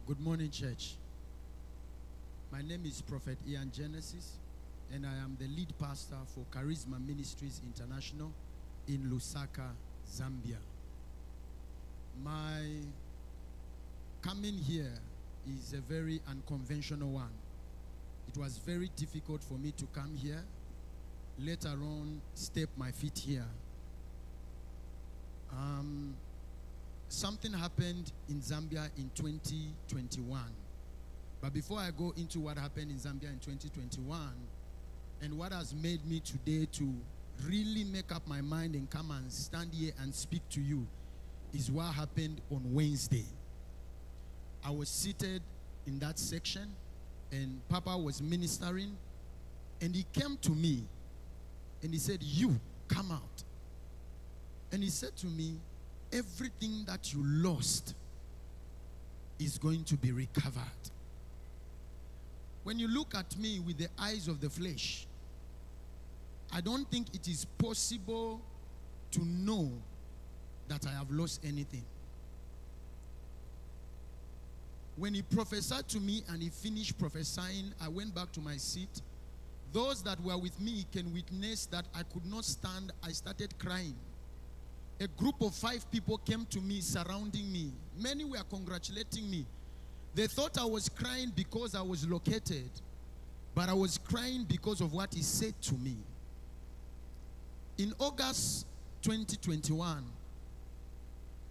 Good morning, church. My name is Prophet Ian Genesis, and I am the lead pastor for Charisma Ministries International in Lusaka, Zambia. My coming here is a very unconventional one. It was very difficult for me to come here, later on step my feet here. Something happened in Zambia in 2021. But before I go into what happened in Zambia in 2021 and what has made me today to really make up my mind and come and stand here and speak to you is what happened on Wednesday. I was seated in that section and Papa was ministering, and he came to me and he said, "You come out." And he said to me, "Everything that you lost is going to be recovered." When you look at me with the eyes of the flesh, I don't think it is possible to know that I have lost anything. When he prophesied to me and he finished prophesying, I went back to my seat. Those that were with me can witness that I could not stand. I started crying. A group of 5 people came to me, surrounding me. Many were congratulating me. They thought I was crying because I was located, but I was crying because of what he said to me. In August 2021,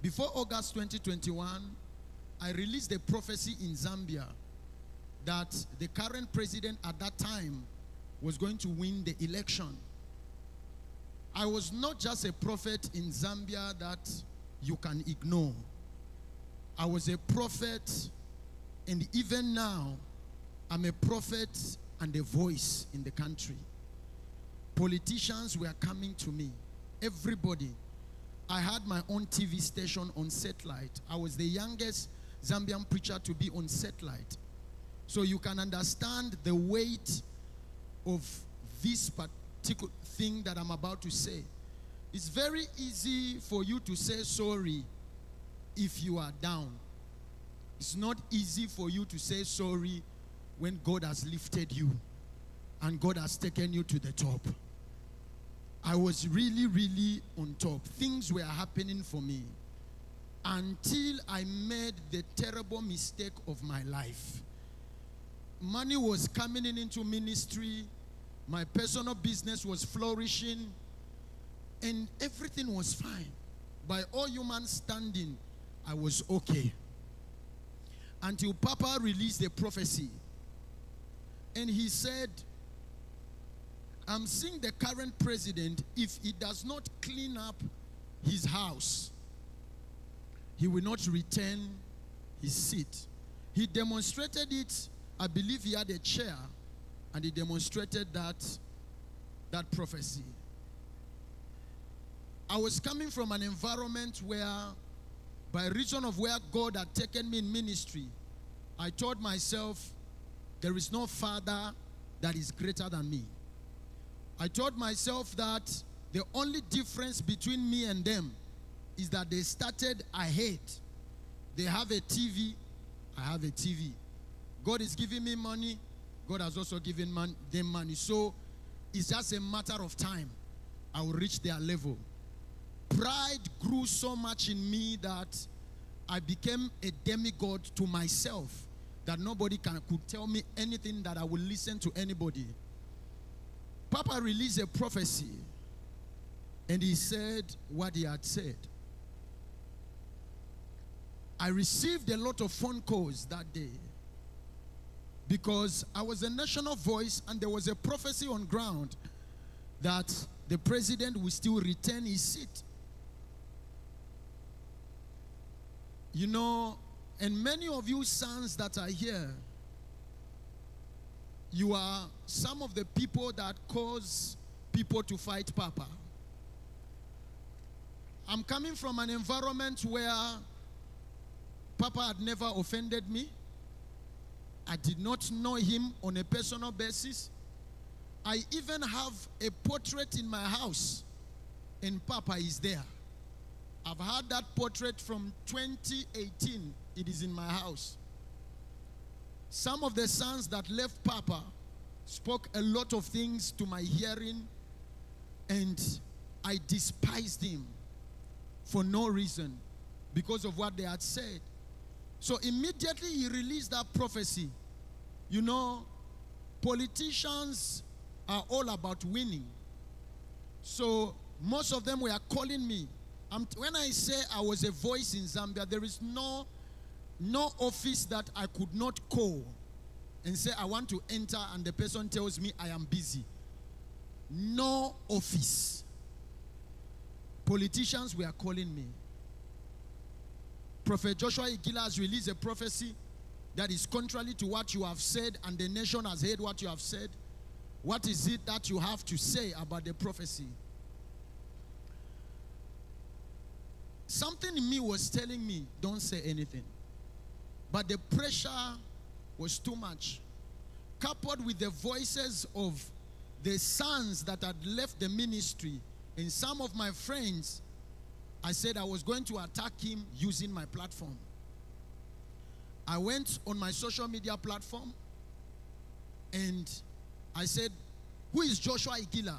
before August 2021, I released a prophecy in Zambia that the current president at that time was going to win the election. I was not just a prophet in Zambia that you can ignore. I was a prophet, and even now, I'm a prophet and a voice in the country. Politicians were coming to me. Everybody. I had my own TV station on satellite. I was the youngest Zambian preacher to be on satellite. So you can understand the weight of this particular thing that I'm about to say. It's very easy for you to say sorry if you are down. It's not easy for you to say sorry when God has lifted you and God has taken you to the top. I was really, really on top. Things were happening for me until I made the terrible mistake of my life. Money was coming into ministry. My personal business was flourishing, and everything was fine. By all human standing, I was okay. Until Papa released a prophecy. And he said, "I'm seeing the current president, if he does not clean up his house, he will not return his seat." He demonstrated it. I believe he had a chair, and he demonstrated that prophecy. I was coming from an environment where, by reason of where God had taken me in ministry, I told myself, there is no father that is greater than me. I told myself that the only difference between me and them is that they started ahead. They have a TV, I have a TV. God is giving me money, God has also given them money. So it's just a matter of time. I will reach their level. Pride grew so much in me that I became a demigod to myself, that nobody could tell me anything, that I will listen to anybody. Papa released a prophecy, and he said what he had said. I received a lot of phone calls that day because I was a national voice, and there was a prophecy on ground that the president will still retain his seat. You know, and many of you sons that are here, you are some of the people that cause people to fight Papa. I'm coming from an environment where Papa had never offended me. I did not know him on a personal basis. I even have a portrait in my house, and Papa is there. I've had that portrait from 2018. It is in my house. Some of the sons that left Papa spoke a lot of things to my hearing, and I despised him for no reason because of what they had said. So immediately he released that prophecy. You know, politicians are all about winning. So most of them were calling me. When I say I was a voice in Zambia, there is no office that I could not call and say I want to enter and the person tells me I am busy. No office. Politicians were calling me. Prophet Joshua Iginla has released a prophecy that is contrary to what you have said, and the nation has heard what you have said. What is it that you have to say about the prophecy? Something in me was telling me, don't say anything. But the pressure was too much. Coupled with the voices of the sons that had left the ministry and some of my friends, I said I was going to attack him using my platform. I went on my social media platform and I said, who is Joshua Iginla?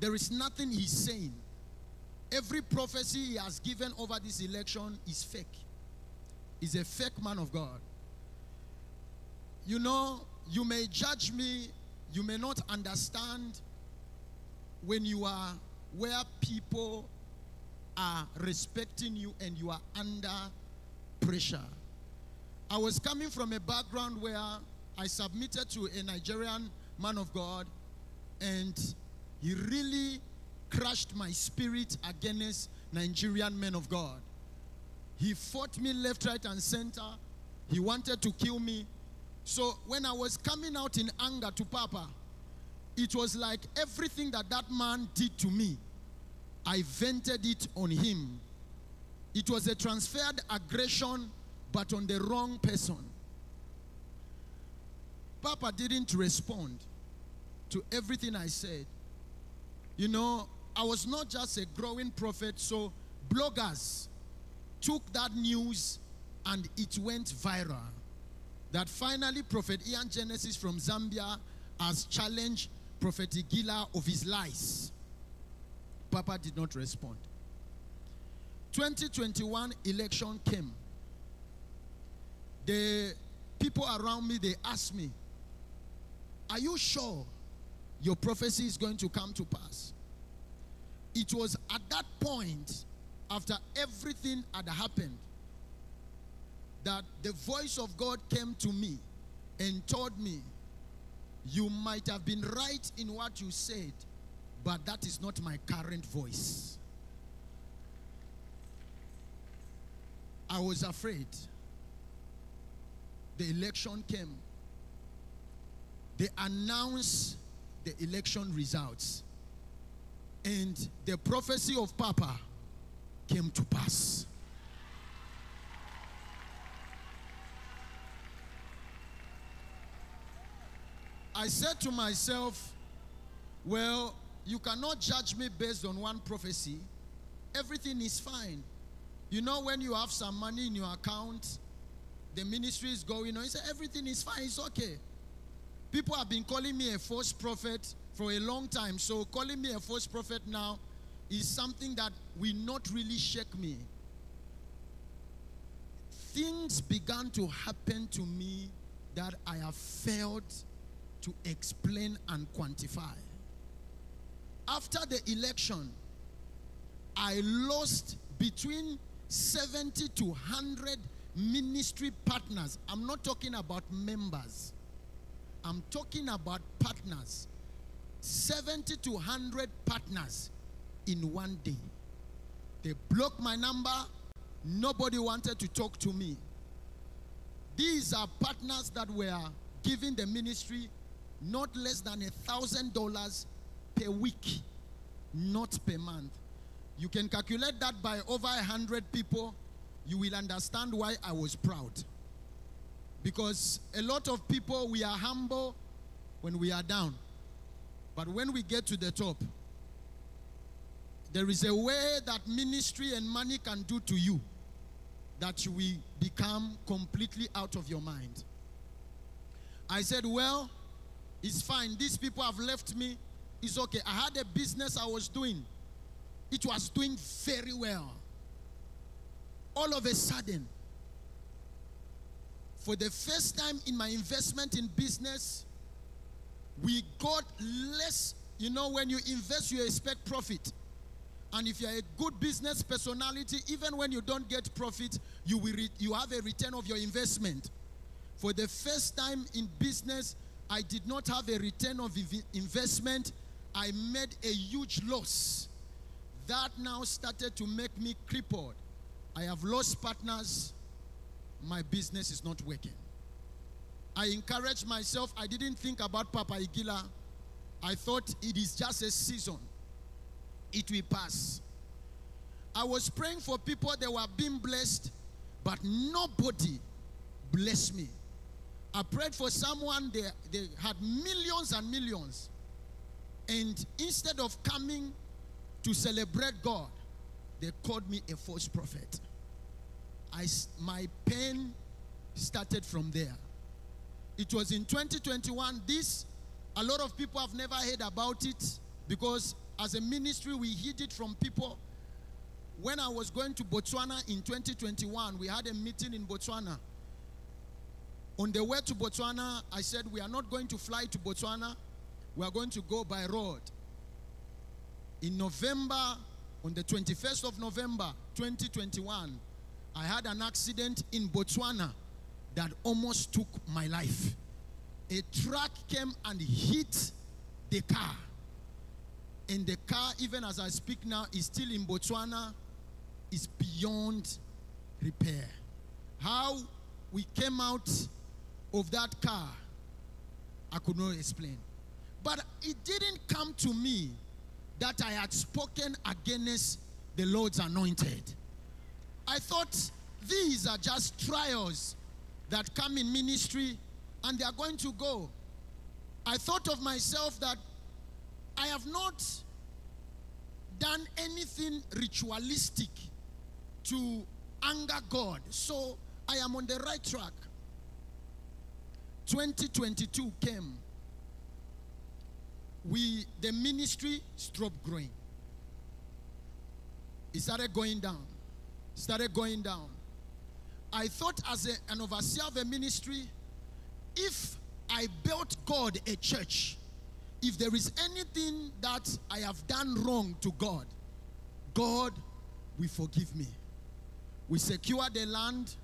There is nothing he's saying. Every prophecy he has given over this election is fake. He's a fake man of God. You know, you may judge me, you may not understand when you are where people are respecting you and you are under pressure. I was coming from a background where I submitted to a Nigerian man of God, and he really crushed my spirit against Nigerian men of God. He fought me left, right, and center. He wanted to kill me. So when I was coming out in anger to Papa, it was like everything that that man did to me, I vented it on him. It was a transferred aggression, but on the wrong person. Papa didn't respond to everything I said. You know, I was not just a growing prophet, so bloggers took that news and it went viral. That finally Prophet Ian Genesis from Zambia has challenged Prophet Iginla of his lies. Papa did not respond. 2021 election came. The people around me, they asked me, are you sure your prophecy is going to come to pass? It was at that point, after everything had happened, that the voice of God came to me and told me, you might have been right in what you said, but that is not my current voice. I was afraid. The election came. They announced the election results. And the prophecy of Papa came to pass. I said to myself, well, you cannot judge me based on one prophecy. Everything is fine. You know, when you have some money in your account, the ministry is going on, you say everything is fine, it's okay. People have been calling me a false prophet for a long time, so calling me a false prophet now is something that will not really shake me. Things began to happen to me that I have failed to explain and quantify. After the election, I lost between 70 to 100 ministry partners. I'm not talking about members. I'm talking about partners. 70 to 100 partners in one day. They blocked my number. Nobody wanted to talk to me. These are partners that were giving the ministry not less than $1,000 per week, not per month. You can calculate that by over 100 people. You will understand why I was proud. Because a lot of people, we are humble when we are down. But when we get to the top, there is a way that ministry and money can do to you that you will become completely out of your mind. I said, well, it's fine. These people have left me. It's okay. I had a business I was doing. It was doing very well. All of a sudden, for the first time in my investment in business, we got less. You know, when you invest, you expect profit. And if you're a good business personality, even when you don't get profit, you have a return of your investment. For the first time in business, I did not have a return of investment. I made a huge loss. That now started to make me crippled. I have lost partners. My business is not working. I encouraged myself. I didn't think about Papa Iginla. I thought it is just a season. It will pass. I was praying for people that were being blessed, but nobody blessed me. I prayed for someone, they had millions and millions. And instead of coming to celebrate God, they called me a false prophet. My pain started from there. It was in 2021. A lot of people have never heard about it because as a ministry, we hid it from people. When I was going to Botswana in 2021, we had a meeting in Botswana. On the way to Botswana, I said, we are not going to fly to Botswana. We are going to go by road. In November, on the 21st of November, 2021, I had an accident in Botswana that almost took my life. A truck came and hit the car. And the car, even as I speak now, is still in Botswana, is beyond repair. How we came out of that car, I could not explain. But it didn't come to me that I had spoken against the Lord's anointed. I thought these are just trials that come in ministry and they are going to go. I thought of myself that I have not done anything ritualistic to anger God, so I am on the right track. 2022 came. The ministry stopped growing. It started going down. I thought as an overseer of a ministry, if I built God a church, if there is anything that I have done wrong to God, God will forgive me. We secured the land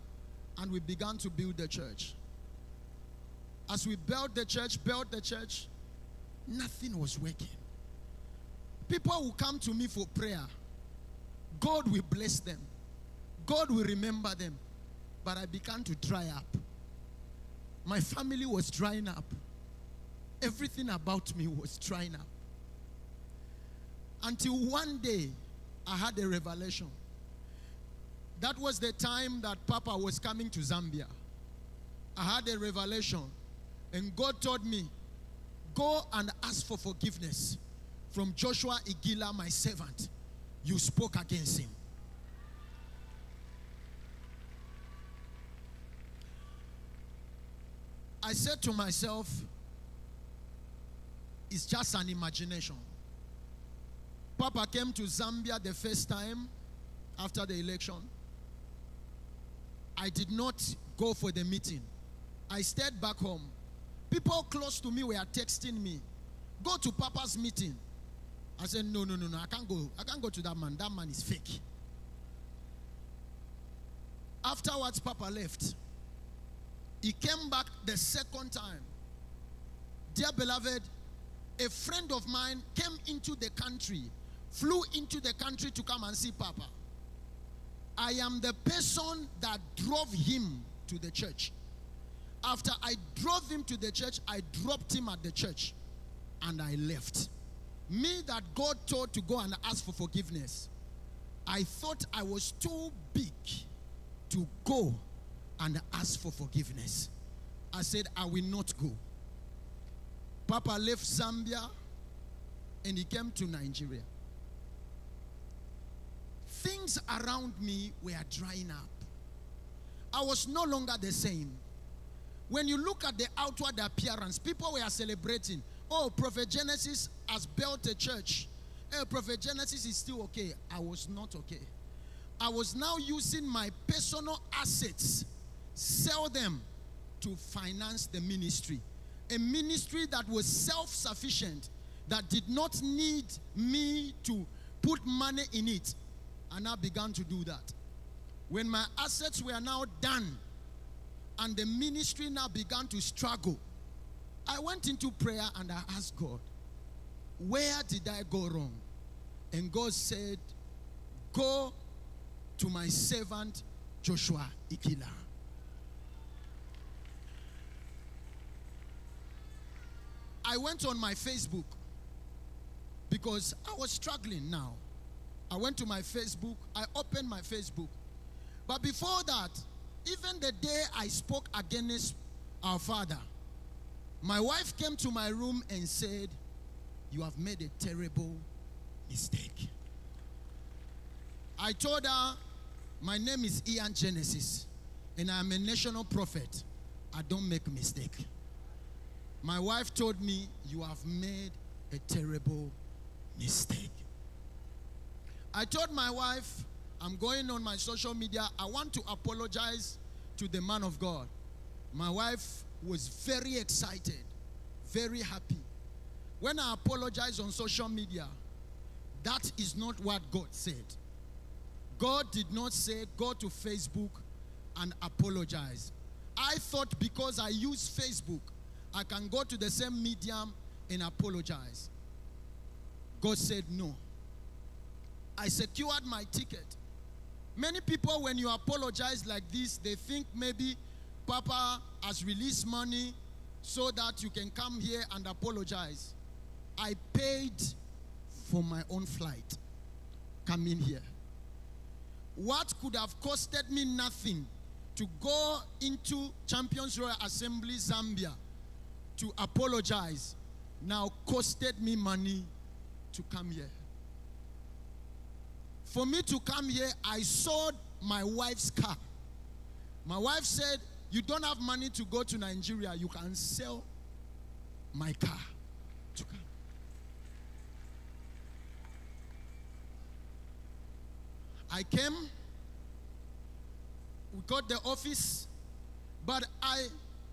and we began to build the church. As we built the church, nothing was working. People will come to me for prayer. God will bless them. God will remember them. But I began to dry up. My family was drying up. Everything about me was drying up. Until one day, I had a revelation. That was the time that Papa was coming to Zambia. I had a revelation. And God told me, go and ask for forgiveness from Joshua Iginla, my servant. You spoke against him. I said to myself, it's just an imagination. Papa came to Zambia the first time after the election. I did not go for the meeting. I stayed back home. People close to me were texting me, go to Papa's meeting. I said, no, I can't go. I can't go to that man. That man is fake. Afterwards, Papa left. He came back the second time. Dear beloved, a friend of mine came into the country, flew into the country to come and see Papa. I am the person that drove him to the church. After I drove him to the church, I dropped him at the church and I left. Me that God told to go and ask for forgiveness, I thought I was too big to go and ask for forgiveness. I said, I will not go. Papa left Zambia and he came to Nigeria. Things around me were drying up. I was no longer the same. When you look at the outward appearance, people were celebrating. Oh, Prophet Genesis has built a church. Hey, Prophet Genesis is still okay. I was not okay. I was now using my personal assets, sell them to finance the ministry. A ministry that was self-sufficient, that did not need me to put money in it. And I began to do that. When my assets were now done and the ministry now began to struggle, I went into prayer and I asked God, where did I go wrong? And God said, go to my servant Joshua Iginla. I went on my Facebook because I was struggling now. I went to my Facebook. I opened my Facebook. But before that, even the day I spoke against our father, my wife came to my room and said, you have made a terrible mistake. I told her, my name is Ian Genesis, and I am a national prophet. I don't make mistake. My wife told me, you have made a terrible mistake. I told my wife, I'm going on my social media. I want to apologize to the man of God. My wife was very excited, very happy. When I apologize on social media, that is not what God said. God did not say, go to Facebook and apologize. I thought because I use Facebook, I can go to the same medium and apologize. God said no. I secured my ticket. Many people, when you apologize like this, they think maybe Papa has released money so that you can come here and apologize. I paid for my own flight coming here. What could have costed me nothing to go into Champions Royal Assembly, Zambia, to apologize, now costed me money to come here. For me to come here, I sold my wife's car. My wife said, you don't have money to go to Nigeria, you can sell my car to come. I came, we got the office, but I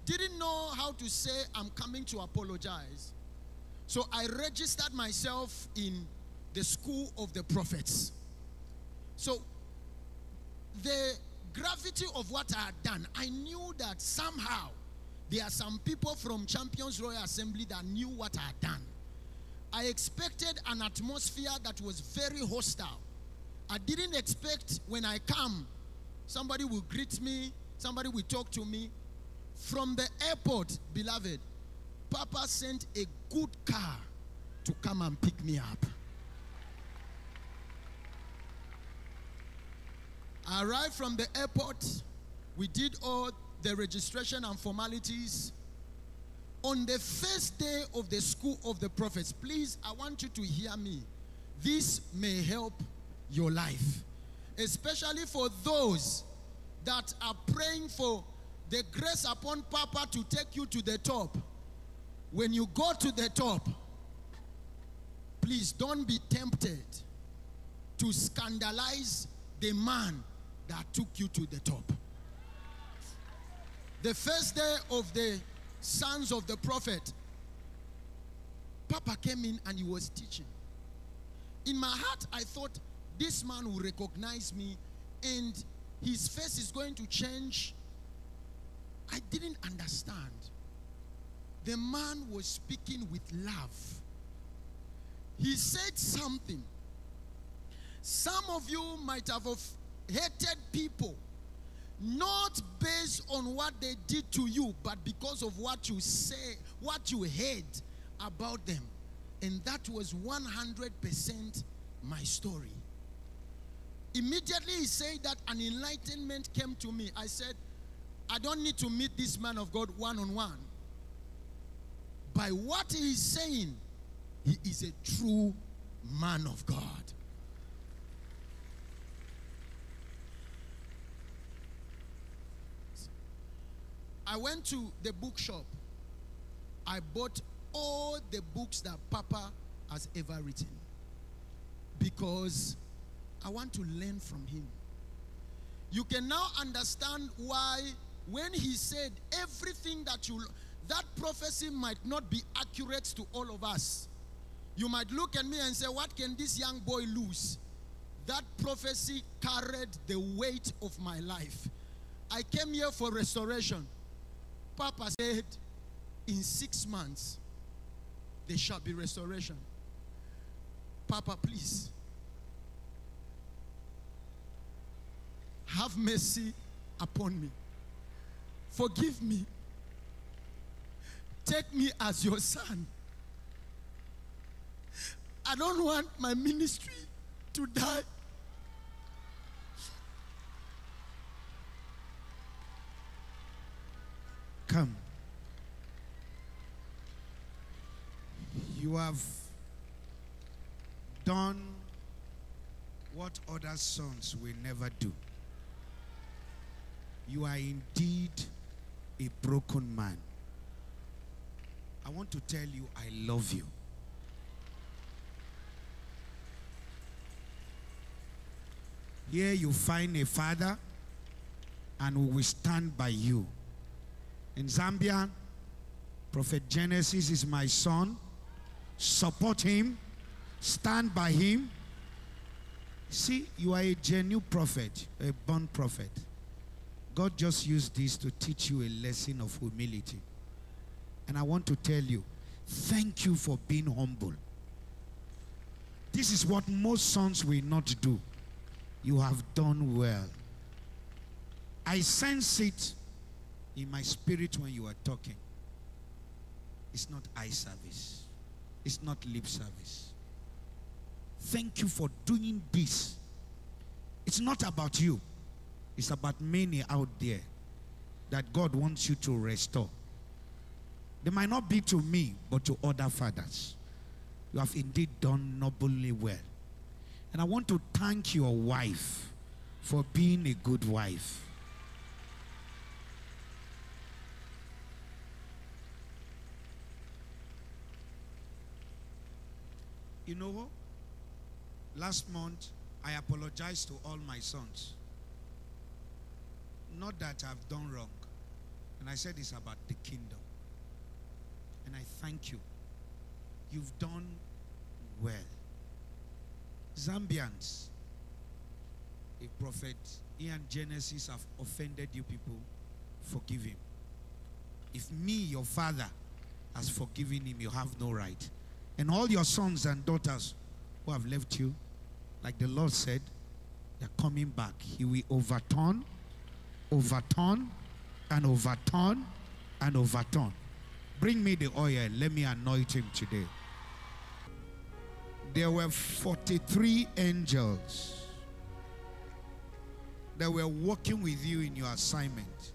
didn't know how to say I'm coming to apologize. So I registered myself in the school of the prophets. So the gravity of what I had done, I knew that somehow there are some people from Champions Royal Assembly that knew what I had done. I expected an atmosphere that was very hostile. I didn't expect when I come, somebody will greet me, somebody will talk to me. From the airport, beloved, Papa sent a good car to come and pick me up. I arrived from the airport. We did all the registration and formalities. On the first day of the school of the prophets, please, I want you to hear me. This may help your life, especially for those that are praying for the grace upon Papa to take you to the top. When you go to the top, please don't be tempted to scandalize the man that took you to the top. The first day of the sons of the prophet, Papa came in and he was teaching. In my heart, I thought, this man will recognize me and his face is going to change. I didn't understand. The man was speaking with love. He said something. Some of you might have hated people, not based on what they did to you, but because of what you say, what you heard about them. And that was 100% my story. Immediately he said that an enlightenment came to me. I said, I don't need to meet this man of God one-on-one. By what he is saying, he is a true man of God. I went to the bookshop. I bought all the books that Papa has ever written, because I want to learn from him. You can now understand why when he said everything that prophecy might not be accurate to all of us. You might look at me and say, what can this young boy lose? That prophecy carried the weight of my life. I came here for restoration. Papa said, in 6 months, there shall be restoration. Papa, please, have mercy upon me. Forgive me. Take me as your son. I don't want my ministry to die. Come. You have done what other sons will never do. You are indeed a broken man. I want to tell you, I love you. Here you find a father, and we will stand by you. In Zambia, Prophet Genesis is my son. Support him. Stand by him. See, you are a genuine prophet, a born prophet. God just used this to teach you a lesson of humility. And I want to tell you, thank you for being humble. This is what most sons will not do. You have done well. I sense it in my spirit when you are talking. It's not eye service. It's not lip service. Thank you for doing this. It's not about you. It's about many out there that God wants you to restore. They might not be to me, but to other fathers. You have indeed done nobly well. And I want to thank your wife for being a good wife. You know what? Last month, I apologized to all my sons. Not that I've done wrong. And I said it's about the kingdom. And I thank you. You've done well. Zambians, if Prophet Ian Genesis have offended you people, forgive him. If me, your father, has forgiven him, you have no right. And all your sons and daughters who have left you, like the Lord said, they're coming back. He will overturn, overturn, and overturn, and overturn. Bring me the oil. Let me anoint him today. There were 43 angels that were working with you in your assignment.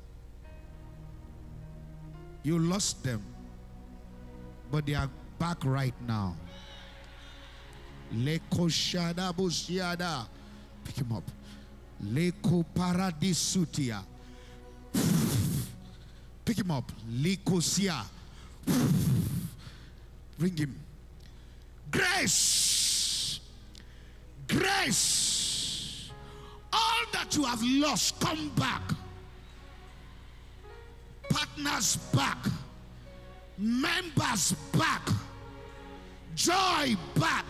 You lost them, but they are back right now. Leko shada busiada. Pick him up. Leko paradisutia. Pick him up. Leko sia. Bring him. Grace. Grace. All that you have lost, come back. Partners back. Members back. Joy back.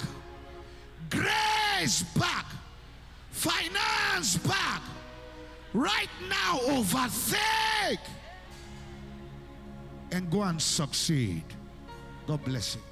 Grace back. Finance back. Right now, overtake and go and succeed. God bless you.